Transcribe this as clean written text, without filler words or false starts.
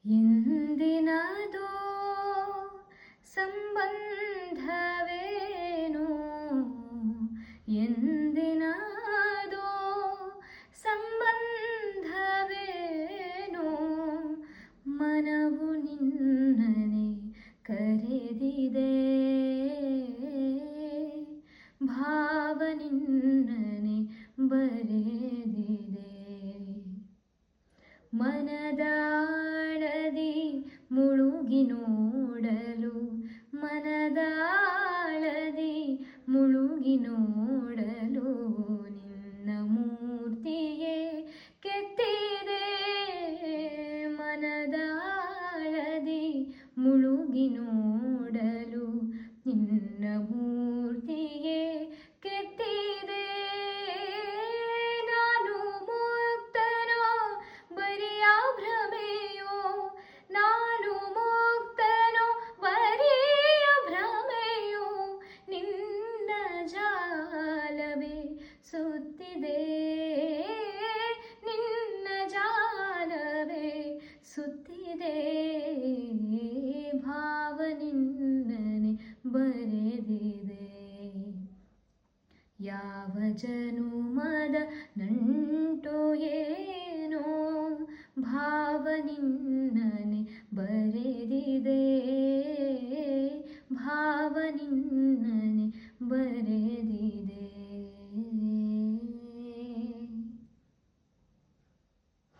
ಎಂದಿನದೋ ಸಂಬಂಧವೇನೋ, ಎಂದಿನದೋ ಸಂಬಂಧವೇನೋ, ಮನವು ನಿನ್ನನೆ ಕರೆದಿದೆ, ಭಾವ ನಿನ್ನನೆ ಬರೆದಿದೆ. ಮನದಾಳದಿ ಮುಳುಗಿ ನೋಡಲು, ಮನದಾಳದಿ ಮುಳುಗಿ ನೋಡಲು, ನಿನ್ನ ಮೂರ್ತಿಯೇ ಕೆತ್ತಿದೆ. ಮನದಾಳದಿ ಮುಳುಗಿ ನೋಡಲು, ನಿನ್ನ ಮೂರ್ತಿಯೇ ಕೆತ್ತಿದೆ. ನಾನು ಮುಕ್ತನೋ ಬರಿಯ ಭ್ರಮೆಯೋ, ನಾನು ಮುಕ್ತನೋ ಬರಿಯ ಭ್ರಮೆಯೋ, ನಿನ್ನ ಜಾಲವೇ ಸುತ್ತಿದೆ, ನಿನ್ನ ಜಾಲವೇ ಸುತ್ತಿದೆ. ಭಾವ ನಿನ್ನನೆ ಬರೆದಿದೆ. ಯಾವ ಜನುಮದ ನಂಟೋ ಏನೋ, ಭಾವ ನಿನ್ನನೆ ಬರೆದಿದೆ.